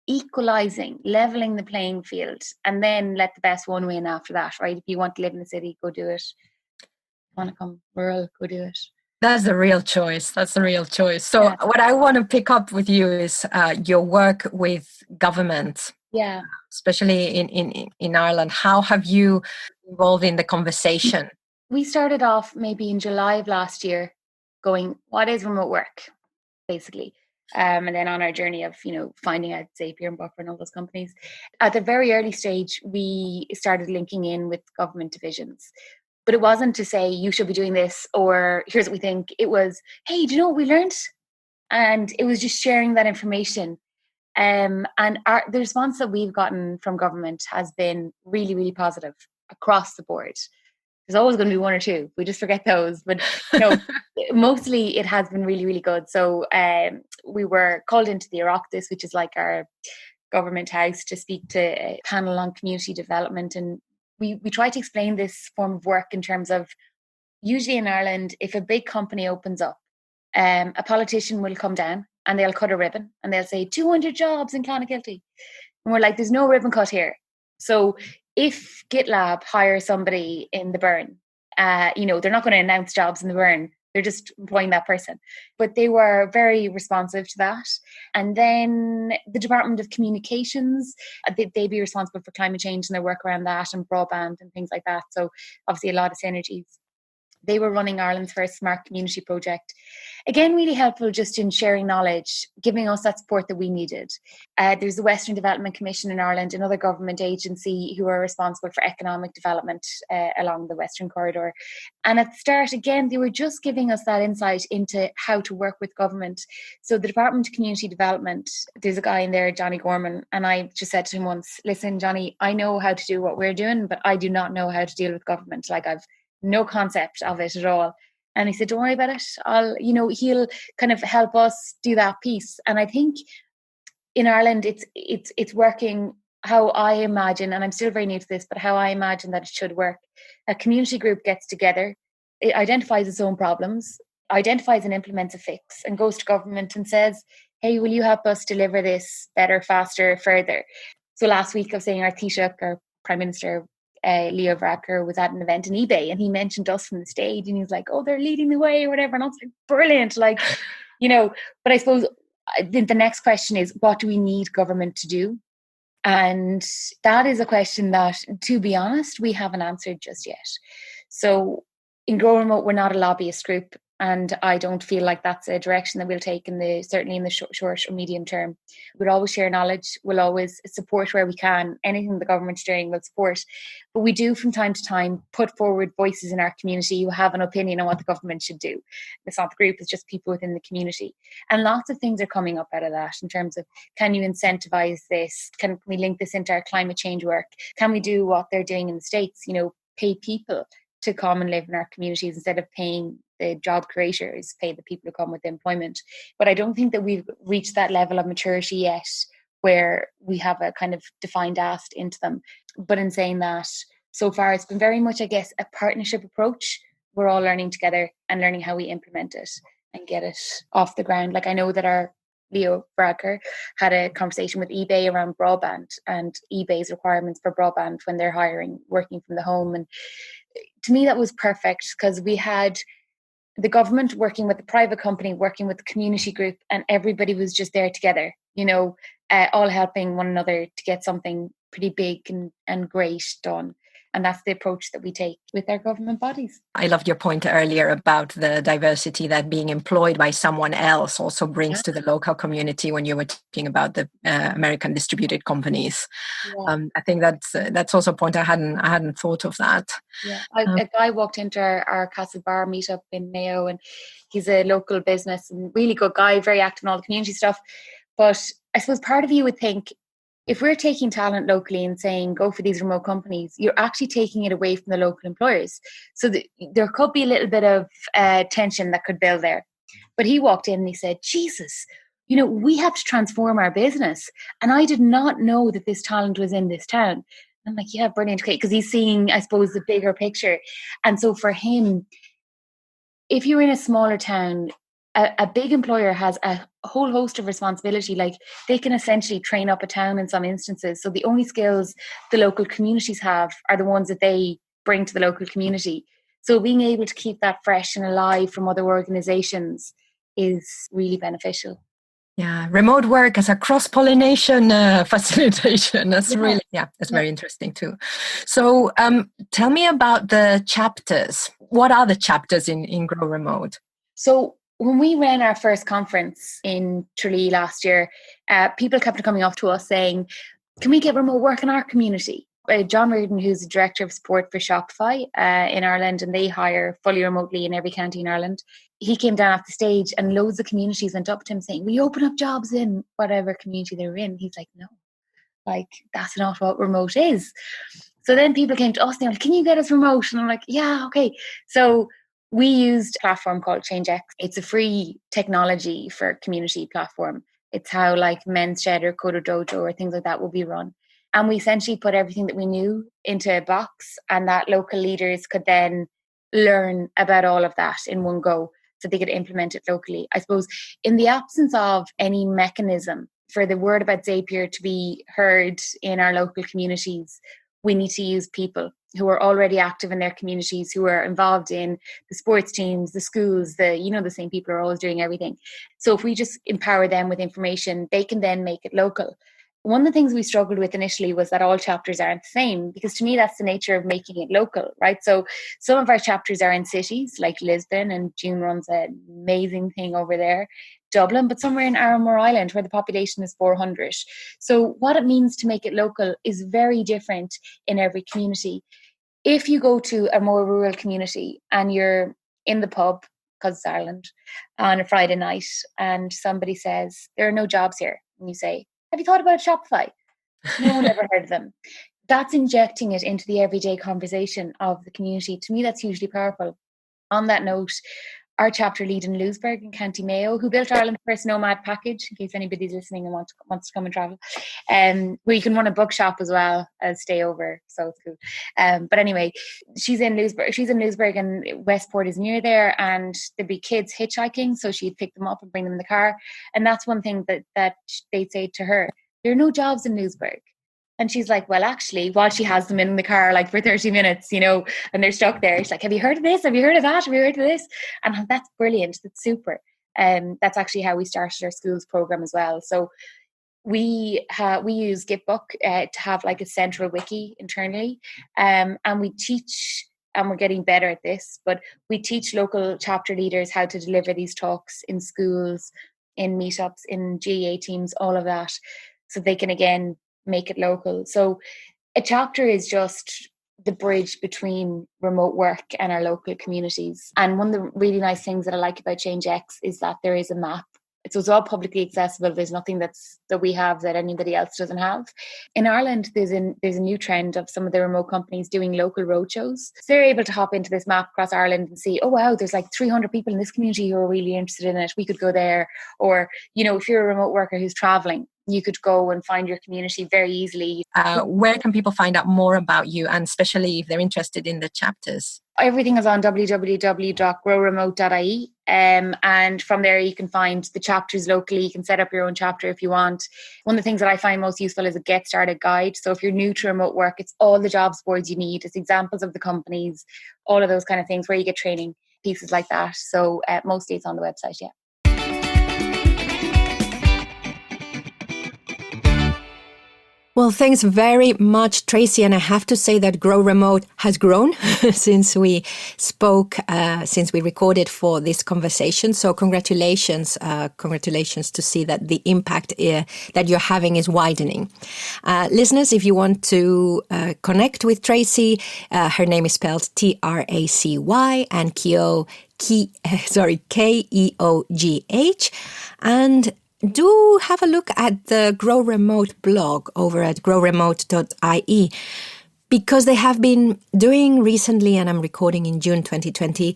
equalizing, leveling the playing field, and then let the best one win after that, right? If you want to live in the city, go do it. If you want to come rural, go do it. That's the real choice. So what I want to pick up with you is your work with government. Yeah. Especially in Ireland. How have you involved in the conversation? We started off maybe in July of last year going, what is remote work, basically? And then on our journey of, finding out Zapier and Buffer and all those companies. At the very early stage, we started linking in with government divisions. But it wasn't to say, you should be doing this, or here's what we think. It was, hey, do you know what we learned? And it was just sharing that information. And the response that we've gotten from government has been really, really positive across the board. There's always going to be one or two. We just forget those. But mostly it has been really, really good. So we were called into the Oireachtas, which is like our government house, to speak to a panel on community development. And we try to explain this form of work in terms of, usually in Ireland, if a big company opens up, a politician will come down and they'll cut a ribbon and they'll say 200 jobs in Clonakilty. And we're like, there's no ribbon cut here. So if GitLab hires somebody in the Burn, they're not going to announce jobs in the Burn. They're just employing that person. But they were very responsive to that. And then the Department of Communications, they'd be responsible for climate change and their work around that and broadband and things like that. So obviously a lot of synergies. They were running Ireland's first smart community project. Again, really helpful just in sharing knowledge, giving us that support that we needed. There's the Western Development Commission in Ireland, another government agency who are responsible for economic development along the Western Corridor. And at the start, again, they were just giving us that insight into how to work with government. So the Department of Community Development, there's a guy in there, Johnny Gorman, and I just said to him once, listen, Johnny, I know how to do what we're doing, but I do not know how to deal with government. Like, I've no concept of it at all. And he said, don't worry about it. He'll kind of help us do that piece. And I think in Ireland, it's working how I imagine, and I'm still very new to this, but how I imagine that it should work. A community group gets together, it identifies its own problems, identifies and implements a fix, and goes to government and says, hey, will you help us deliver this better, faster, further? So last week I was saying our Taoiseach, our Prime Minister, Leo Varadkar, was at an event in eBay, and he mentioned us from the stage, and he was like, oh, they're leading the way or whatever. And I was like, brilliant. Like, but I suppose the next question is, what do we need government to do? And that is a question that, to be honest, we haven't answered just yet. So in GrowRemote, we're not a lobbyist group, and I don't feel like that's a direction that we'll take certainly in the short or medium term. We'll always share knowledge. We'll always support where we can. Anything the government's doing, we'll support. But we do from time to time put forward voices in our community who have an opinion on what the government should do. It's not the group, it's just people within the community. And lots of things are coming up out of that in terms of, can you incentivize this? Can we link this into our climate change work? Can we do what they're doing in the States, pay people to come and live in our communities instead of paying the job creators, pay the people who come with employment. But I don't think that we've reached that level of maturity yet where we have a kind of defined ask into them. But in saying that, so far it's been very much, I guess, a partnership approach. We're all learning together and learning how we implement it and get it off the ground. Like, I know that our Leo Varadkar had a conversation with eBay around broadband and eBay's requirements for broadband when they're hiring, working from the home. And to me, that was perfect, because we had the government working with the private company, working with the community group, and everybody was just there together, all helping one another to get something pretty big and great done. And that's the approach that we take with our government bodies. I loved your point earlier about the diversity that being employed by someone else also brings to the local community when you were talking about the American distributed companies. Yeah. I think that's also a point I hadn't thought of that. Yeah, a guy walked into our Castle Bar meetup in Mayo, and he's a local business and really good guy, very active in all the community stuff. But I suppose part of you would think, if we're taking talent locally and saying, go for these remote companies, you're actually taking it away from the local employers. So there could be a little bit of tension that could build there. But he walked in and he said, Jesus, we have to transform our business. And I did not know that this talent was in this town. I'm like, yeah, brilliant. Okay, because he's seeing, I suppose, the bigger picture. And so for him, if you're in a smaller town, a big employer has a whole host of responsibility. Like, they can essentially train up a town in some instances. So the only skills the local communities have are the ones that they bring to the local community. So being able to keep that fresh and alive from other organizations is really beneficial. Yeah, remote work as a cross-pollination facilitation. That's very interesting too. So tell me about the chapters. What are the chapters in GrowRemote? So when we ran our first conference in Tralee last year, people kept coming up to us saying, can we get remote work in our community? John Reardon, who's the Director of Support for Shopify in Ireland, and they hire fully remotely in every county in Ireland, he came down off the stage and loads of communities went up to him saying, we open up jobs in whatever community they're in. He's like, no, that's not what remote is. So then people came to us and they were like, can you get us remote? And I'm like, yeah, okay. So we used a platform called ChangeX. It's a free technology for community platform. It's how Men's Shed or Coder Dojo or things like that will be run. And we essentially put everything that we knew into a box, and that local leaders could then learn about all of that in one go, so they could implement it locally. I suppose in the absence of any mechanism for the word about Zapier to be heard in our local communities, we need to use people who are already active in their communities, who are involved in the sports teams, the schools, the same people are always doing everything. So if we just empower them with information, they can then make it local. One of the things we struggled with initially was that all chapters aren't the same, because to me, that's the nature of making it local, right? So some of our chapters are in cities like Lisbon, and June runs an amazing thing over there, Dublin, but somewhere in Arranmore Island where the population is 400. So what it means to make it local is very different in every community. If you go to a more rural community and you're in the pub, because it's Ireland, on a Friday night, and somebody says, there are no jobs here, and you say, have you thought about Shopify? No one ever heard of them. That's injecting it into the everyday conversation of the community. To me, that's hugely powerful. On that note, our chapter lead in Louisburgh in County Mayo, who built Ireland's first nomad package, in case anybody's listening and wants to come and travel, where you can run a bookshop as well as stay over. So it's cool. But anyway, she's in Louisburgh and Westport is near there, and there'd be kids hitchhiking, so she'd pick them up and bring them in the car. And that's one thing that they'd say to her, there are no jobs in Louisburgh. And she's like, well, actually, while she has them in the car, like for 30 minutes, and they're stuck there. She's like, have you heard of this? Have you heard of that? Have you heard of this? And that's brilliant. That's super. That's actually how we started our schools program as well. So we use Gitbook to have like a central wiki internally. And we teach, and we're getting better at this, but we teach local chapter leaders how to deliver these talks in schools, in meetups, in GEA teams, all of that. So they can, again, make it local. So a chapter is just the bridge between remote work and our local communities. And one of the really nice things that I like about ChangeX is that there is a map. So it's all publicly accessible. There's nothing that we have that anybody else doesn't have. In Ireland, there's a new trend of some of the remote companies doing local roadshows. So they're able to hop into this map across Ireland and see, oh wow, there's like 300 people in this community who are really interested in it. We could go there. Or, if you're a remote worker who's traveling, you could go and find your community very easily. Where can people find out more about you, and especially if they're interested in the chapters? Everything is on www.growremote.ie. And from there, you can find the chapters locally. You can set up your own chapter if you want. One of the things that I find most useful is a get started guide. So if you're new to remote work, it's all the jobs boards you need. It's examples of the companies, all of those kind of things where you get training, pieces like that. So mostly it's on the website, yeah. Well, thanks very much, Tracy. And I have to say that GrowRemote has grown since we spoke, since we recorded for this conversation. So congratulations to see that the impact that you're having is widening. Listeners, if you want to connect with Tracy, her name is spelled Tracy and Keogh, Keogh. And do have a look at the GrowRemote blog over at growremote.ie, because they have been doing recently, and I'm recording in June 2020,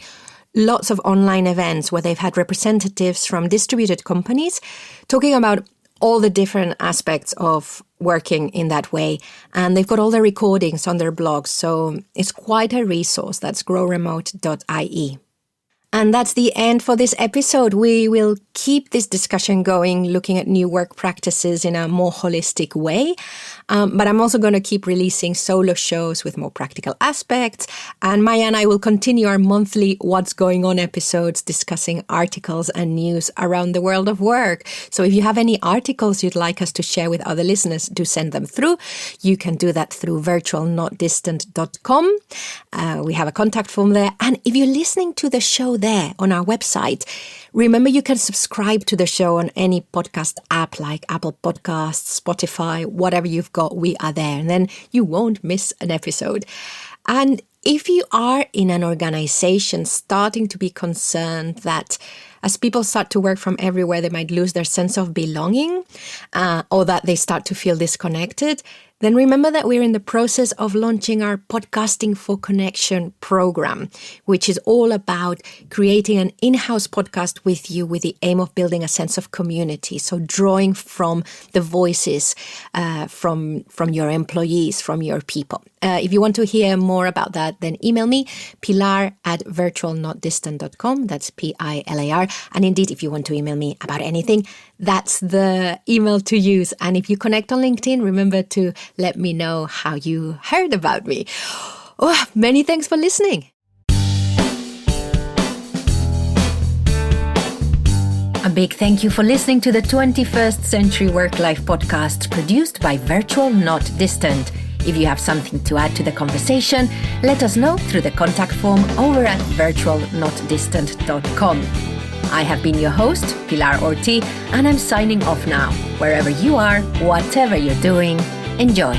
lots of online events where they've had representatives from distributed companies talking about all the different aspects of working in that way. And they've got all the recordings on their blog. So it's quite a resource. That's growremote.ie. And that's the end for this episode. We will keep this discussion going, looking at new work practices in a more holistic way. But I'm also going to keep releasing solo shows with more practical aspects. And Maya and I will continue our monthly What's Going On episodes discussing articles and news around the world of work. So if you have any articles you'd like us to share with other listeners, do send them through. You can do that through virtualnotdistant.com. We have a contact form there. And if you're listening to the show there on our website, remember you can subscribe to the show on any podcast app like Apple Podcasts, Spotify, whatever you've got, we are there. And then you won't miss an episode. And if you are in an organization starting to be concerned that as people start to work from everywhere, they might lose their sense of belonging, or that they start to feel disconnected, then remember that we're in the process of launching our Podcasting for Connection program, which is all about creating an in-house podcast with you with the aim of building a sense of community. So drawing from the voices from your employees, from your people. If you want to hear more about that, then email me, pilar@virtualnotdistant.com. That's PILAR. And indeed, if you want to email me about anything, that's the email to use. And if you connect on LinkedIn, remember to let me know how you heard about me. Oh, many thanks for listening. A big thank you for listening to the 21st Century Work-Life podcast produced by Virtual Not Distant. If you have something to add to the conversation, let us know through the contact form over at virtualnotdistant.com. I have been your host, Pilar Orti, and I'm signing off now. Wherever you are, whatever you're doing, enjoy.